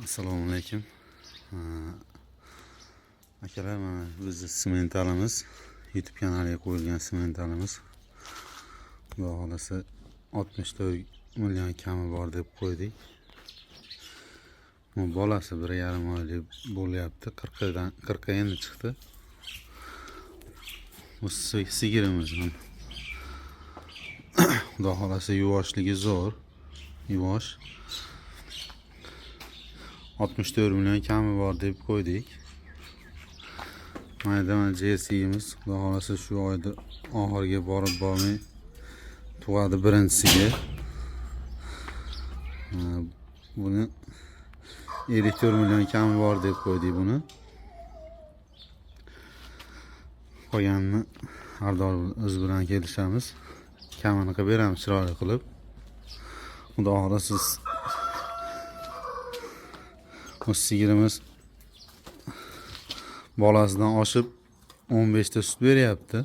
Assalomu alaykum. Akalar, mana bizni sementalimiz YouTube kanaliga qo'yilgan sementalimiz. Xudo xolasa 64 million kami bor deb qo'ydik. Bu bolasi 1,5 oylik bo'lyapti. 40 ga endi chiqdi. Bu sigirimiz ham. Xudo xolasa yuvoshligi zo'r. Yuvosh. 64 million kami bor deb qo'ydik. Mana JS'imiz Xudo xolasa shu oyda oxiriga borib bormay tug'adi birinchisiga. Buni 54 million kami bor deb qo'ydik buni. Qolganini har doim o'z bilan kelishamiz. Kamini qilib beramiz chiroyli qilib. Xudo xolasa bu sigirimiz bolasidan oshib 15 ta sut beryapti.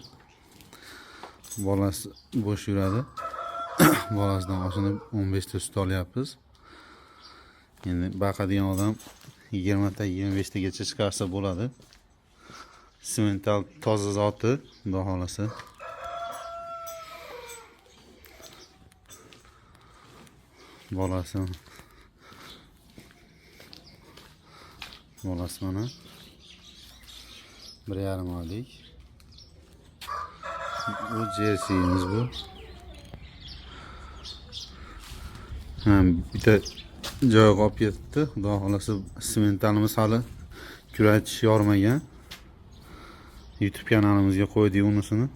Bolasi bo'sh yuradi. Bolasidan oshib 15 ta sut olyapmiz. Endi baqadigan odam 20 ta 25 tagacha chiqarsa bo'ladi. Semental toza zoti, xudo xolasa. Bolasi mana 1,5 oylik. Bu jerseyimiz bu. Bitta joyga olib ketdi. Xudo xolasa sementalimiz hali kuratish yormagan. YouTube kanalimizga qo'ydik unisini.